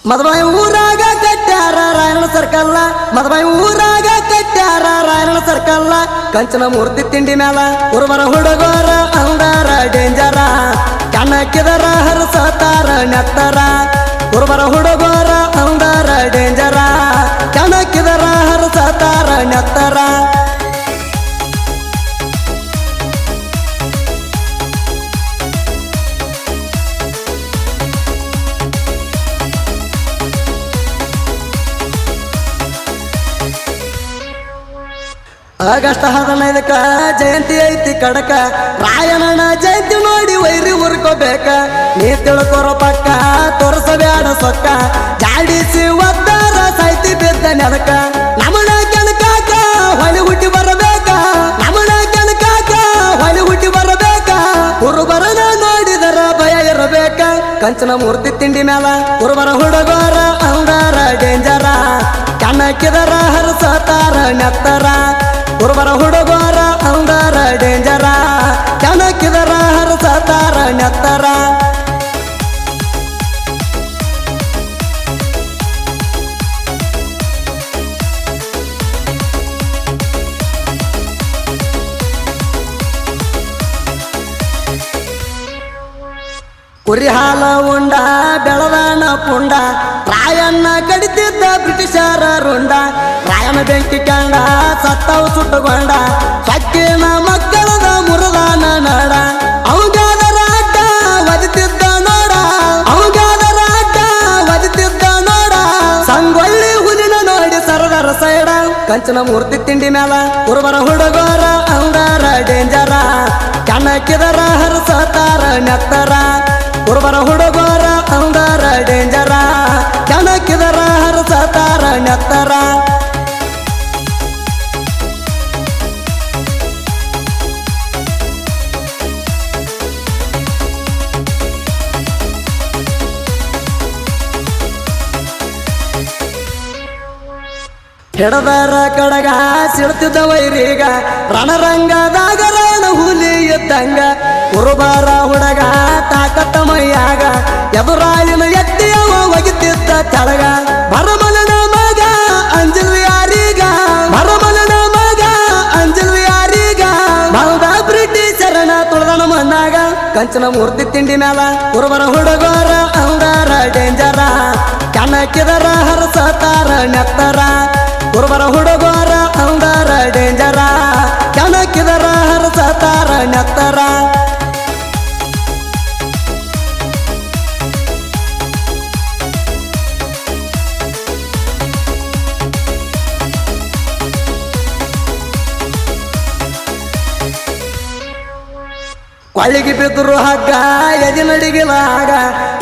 ಮದಬಾಯಿ ಊರಾಗ ಕಟ್ಟ್ಯಾರ ರಾಯಣ ಸರ್ಕಲ್ಲ ಮದಬಾಯಿ ಊರಾಗ ಕಟ್ಟ್ಯಾರ ರಾಯಣ ಸರ್ಕಲ್ಲ ಕಂಚನ ಮೂರ್ತಿ ತಿಂಡಿ ಮ್ಯಾಲ ಉರ್ವರ ಹುಡುಗೋರ ಅಂದಾರ ಡೇಂಜರ ಕಣಕ್ಕಿದರ ಹರಸತಾರ ನೆತ್ತರ ಉರ್ವರ ಹುಡುಗೋರ ಅಂದಾರ ಡೇಂಜರ ಕಣಕ್ಕಿದರ ಹರಸತಾರ ನೆತ್ತರ ಆಗಸ್ಟ್ 15ಕ್ಕ ಜಯಂತಿ ಐತಿ ಕಡಕ ರಾಯಣ್ಣನ ಜಯಂತಿ ನೋಡಿ ವೈರಿ ಉರ್ಕೋಬೇಕ ನೀ ತಿಳ್ಕೊರ ಪಕ್ಕ ತೋರಿಸಬೇಡ ಸೊಕ್ಕ ಜಾಡಿಸಿ ಒದ್ದಾರ ಸಾಯ್ತಿ ಬಿದ್ದ ನೆಲಕ ನಮನ ಕೆಣಕಾಕ ಹೊಳಿ ಹುಟ್ಟಿ ಬರಬೇಕ ನಮನ ಕೆಣಕಾಕ ಹೊಳಿ ಹುಟ್ಟಿ ಬರಬೇಕ ಕುರುಬರನ ನೋಡಿದರ ಭಯ ಇರಬೇಕ ಕಂಚನ ಮೂರ್ತಿ ತಿಂಡಿ ಮ್ಯಾಲ ಕುರುಬರ ಹುಡುಗೋರ ಅಂದಾರ ಡೇಂಜರ ಕಣಕ್ಕಿದರ ಹರಸತಾರ ನೆತ್ತರ ಕುರುಬರ ಹುಡುಗೋರ ಅಂದಾರ ಡೇಂಜರ ಕಣಕ್ಕಿದರ ಹರಸತಾರ ನೆತ್ತರ ಕುರಿ ಹಾಲ ಉಂಡ ಬೆಳದಾನ ಪುಂಡ ರಾಯಣ್ಣ ಕಡಿತಿದ್ದ ಬ್ರಿಟಿಷರ ರುಂಡ ರಾಯನ ಬೆಂಕಿ ಕಂಡ ಸತ್ತವು ಸುಟ್ಟುಕೊಂಡ ಸಕ್ಕಿನ ಮಕ್ಕಳದ ಮುರದಾನ ನಾಡ ಅವುಗಾದರ ಅಡ್ಡ ಒದಿತಿದ್ದ ನೋಡ ಅವುಗಾದರ ಅಡ್ಡ ಒದಿತಿದ್ದ ನೋಡ ಸಂಗೊಳ್ಳಿ ಹುಲಿನ ನೋಡಿ ಸರದರ ಸೈಡ ಕಂಚನ ಮೂರ್ತಿ ತಿಂಡಿ ಮ್ಯಾಲ ಕುರುಬರ ಹುಡುಗೋರ ಅಂದಾರ ಡೇಂಜರ ಕಣಕ್ಕಿದರ ಹರಸತಾರ ನೆತ್ತರ ಕುರುಬರ ಹುಡುಗೋರ ಅಂದಾರ ಡೇಂಜರ ಕಣಕ್ಕಿದರ ಹರಸತಾರ ನೆತ್ತರ ಹಿಡದರ ಕಡಗ ಸಿಡ್ತಿದ್ದ ವೈರಿಗ ರಣರಂಗದಾಗ ರಾಯಣ ಹುಲಿ ಇದ್ದಂಗ ಕುರುಬರ ಹುಡುಗ ತಾಕತ್ತ ಮೈಯಾಗ ಎದುರಾಳಿನ ಎತ್ತಿಯವ ಒಗಿತಿದ್ದ ತೆಳಗ ಭರಮಲನ ಮಗ ಅಂಜಲ್ವಿ ಯಾರೀಗ ಭರಮಲನ ಮಗ ಅಂಜಲ್ವಿ ಯಾರೀಗ ಬಲ್ದ ಬ್ರಿಟಿಷರನ ತುಳದನ ಮಣ್ಣಾಗ ಕಂಚನ ಮೂರ್ತಿ ತಿಂಡಿ ಮ್ಯಾಲ ಕುರುಬರ ಹುಡುಗೋರ ಅಂದಾರ ಡೇಂಜರ ಕಣಕ್ಕಿದರ ಹರಸತಾರ ನೆತ್ತರ ಕುರುಬರ ಹುಡುಗೋರ ಅಂದಾರ ಡೇಂಜರ ಕಣಕ್ಕಿದರ ಹರಸತಾರ ನೆತ್ತರ ಕೊಳ್ಳಿಗೆ ಬಿದ್ರು ಹಗ್ಗ ಎದಿನಡಿಗಿಲಾಗ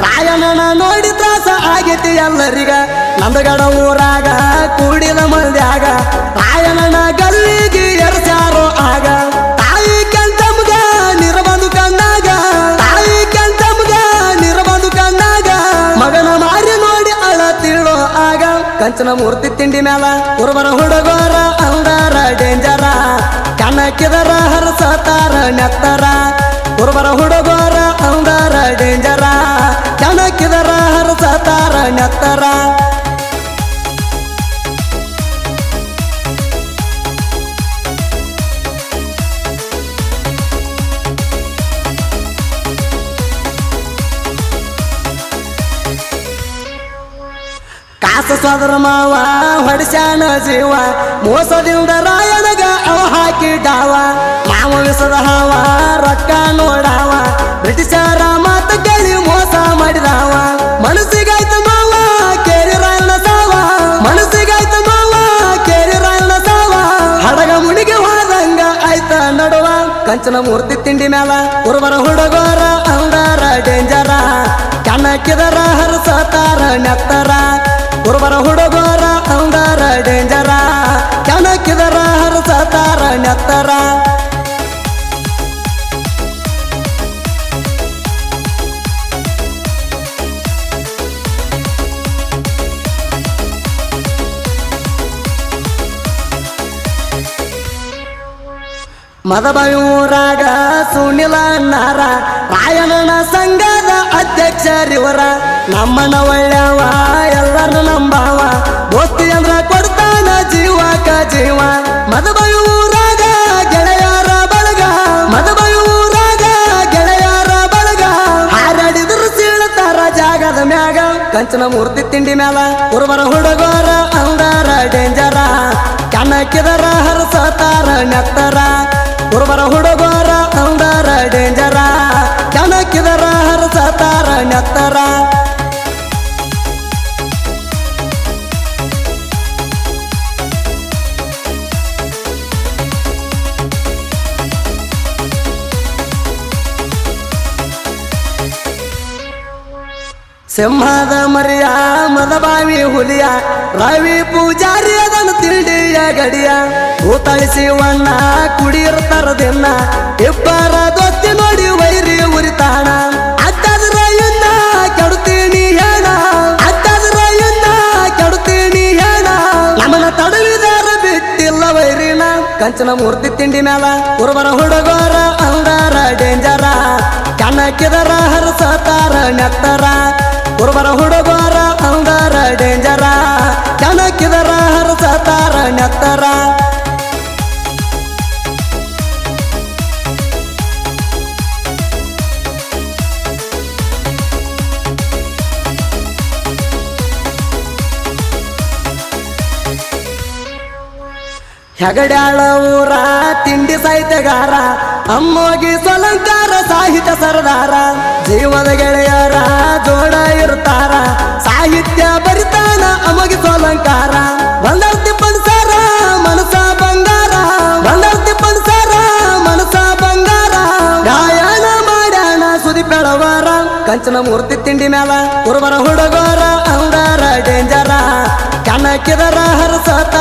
ರಾಯಣ್ಣನ ನೋಡಿ ತ್ರಾಸ ಆಗೈತಿ ಎಲ್ಲರಿಗ ನಂದಗಡ ಊರಾಗ ಕೂಡಿದ ಮಂದ್ಯಾಗ ರಾಯಣ್ಣನ ಗಲ್ಲಿಗೆ ಎರಸ್ಯಾರೋ ಆಗ ತಾಯಿ ಕೆಂಚಮ್ಗ ನಿರಬಂದು ಕಣ್ಣಾಗ ತಾಯಿ ಕೆಂಚಮ್ಗ ನಿರಬಂದು ಕಣ್ಣಾಗ ಮಗನ ಮಾರಿ ನೋಡಿ ಅಳತಿಳೋ ಆಗ ಕಂಚನ ಮೂರ್ತಿ ತಿಂಡಿ ಮ್ಯಾಲ ಕುರುಬರ ಹುಡುಗೋರ ಅಂದಾರ ಡೇಂಜರ ಕಣಕ್ಕಿದರ ಹರಸತಾರ ನೆತ್ತರ ಕುರುಬರ ಹುಡುಗೋರ ಅಂದಾರ ಡೇಂಜರ ಕಣಕ್ಕಿದರ ಹರಸತಾರ ನೆತ್ತರ ಕಾಸ ಸದರ ಮಾವ ಹೊಡಿಸ್ಯಾನ ಜೀವ ಮೋಸದಿಂದ ರಾಯಣಗ ಅವ ಹಾಕಿ ಡಾವ ಮಾವ ವಿಸದ ಹಾವ ರೊಕ್ಕ ನೋಡಾವ ಬ್ರಿಟಿಷರ ಮಾತು ಕೇಳಿ ಮೋಸ ಮಾಡಿದಾವ ಮನಸ್ಸಿಗಾಯ್ತು ಮಾವ ಕೇರಿ ರಾಯಣ ಸಾವ ಮನಸ್ಸಿಗಾಯ್ತು ಮಾವ ಕೇರಿ ರಾಯಣ ಸಾವ ಹಡಗ ಮುಣಿಗೆ ಹೋದಂಗ ಆಯ್ತ ನಡುವ ಕಂಚನ ಮೂರ್ತಿ ತಿಂಡಿ ಮ್ಯಾಲ ಕುರುಬರ ಹುಡುಗೋರ ಅಂದಾರ ಡೇಂಜರ ಕಣಕ್ಕಿದರ ಹರಸತಾರ ನೆತ್ತರ ಕುರುಬರ ಹುಡುಗೋರ ಅಂದಾರ ಡೇಂಜರ ಕಣಕ್ಕಿದರ ಹರಸತಾರ ನೆತ್ತರ ಮದಬಾವಿ ಊರಾಗ ಸುನಿಲ ಅಣ್ಣಾರ ರಾಯಣ್ಣನ ಸಂಘದ ಅಧ್ಯಕ್ಷರಿವರ ನಮ್ಮನ ಒಳ್ಳೆವ ಎಲ್ಲರನ್ನು ನಂಬಾವ ದೋಸ್ತಿ ಅಂದ್ರ ಕೊಡ್ತಾನ ಜೀವಕ ಜೀವ ಮದಬಾವಿ ಊರಾಗ ಗೆಳೆಯರ ಬಳಗ ಮದಬಾವಿ ಊರಾಗ ಗೆಳೆಯರ ಬಳಗ ಹಾರಾಡಿದ್ರು ಸೀಳ್ತಾರ ಜಾಗದ ಮ್ಯಾಗ ಕಂಚನ ಮೂರ್ತಿ ತಿಂಡಿ ಮ್ಯಾಲ ಉರ್ವರ ಹುಡುಗರ ಅಂದಾರ ಡೇಂಜರ ಕಣಕ್ಕಿದರ ಹರಸತಾರ ನೆತ್ತರ ಉರ್ವರ ಹುಡುಗರ ಅಂದಾರ ಡೇಂಜರ ಕಣಕ್ಕಿದರ ಹರಸತಾರ ನೆತ್ತರ ಸಿಂಹದ ಮರಿಯ ಮದಬಾವಿ ಹುಲಿಯ ರವಿ ಪೂಜಾರಿ ಅದನ್ನು ತಿಂಡಿಯ ಗಡಿಯ ಊತಳಿಸಿವಣ್ಣ ಕುಡಿಯಿರ್ತಾರ ದಿನ ಇಬ್ಬರ ದೊತ್ತಿ ನೋಡಿ ವೈರಿ ಉರಿತಾಣ ಅಡ್ಡದ್ರ ಯುದ್ಧ ಕೆಡುತ್ತೀನಿ ಹೇಳ ಅಡ್ಡದ್ರ ಯುದ್ಧ ಕೆಡುತ್ತೀನಿ ಹೇಳ ನಮ್ಮನ ತಡವಿದಾರ ಬಿಟ್ಟಿಲ್ಲ ವೈರಿನ ಕಂಚನ ಮೂರ್ತಿ ತಿಂಡಿ ಮ್ಯಾಲ ಉರ್ವರ ಹುಡುಗರ ಅಂದಾರ ಡೇಂಜರ ಕಣಕ್ಕಿದರ ಹರಸತಾರ ನೆತ್ತರ ಉರ್ವರ ಹುಡುಗರ ಅಂದಾರ ಡೇಂಜರ ಕಣಕ್ಕಿದರ ಹರಸತಾರ ನೆತ್ತರ ಹೆಗಡ್ಯಾಳ ಊರ ತಿಂಡಿ ಸಾಹಿತ್ಯಗಾರ ಅಮ್ಮೋಗಿ ಸೊಲಂಕಾರ ಸಾಹಿತ್ಯ ಸರದಾರ ಜೀವದ ಗೆಳೆಯರ ಜೋಡ ಇರ್ತಾರ ಸಾಹಿತ್ಯ ಬರಿತಾನ ಅಮ್ಮೋಗಿ ಸೊಲಂಕಾರ ಬಂದರ್ತಿ ಪನ್ಸಾರ ಮನಸ ಬಂಗಾರ ಬಂದರ್ತಿ ಪನ್ಸಾರ ಮನಸ ಬಂಗಾರ ಗಾಯನ ಮಾಡ್ಯಾಣ ಸುದಿ ಬೆಳವಾರ ಕಂಚನ ಮೂರ್ತಿ ತಿಂಡಿ ಮ್ಯಾಲ ಉರ್ವರ ಹುಡುಗರ ಅಂದಾರ ಡೇಂಜರ ಕಣಕ್ಕಿದರ ಹರಸತ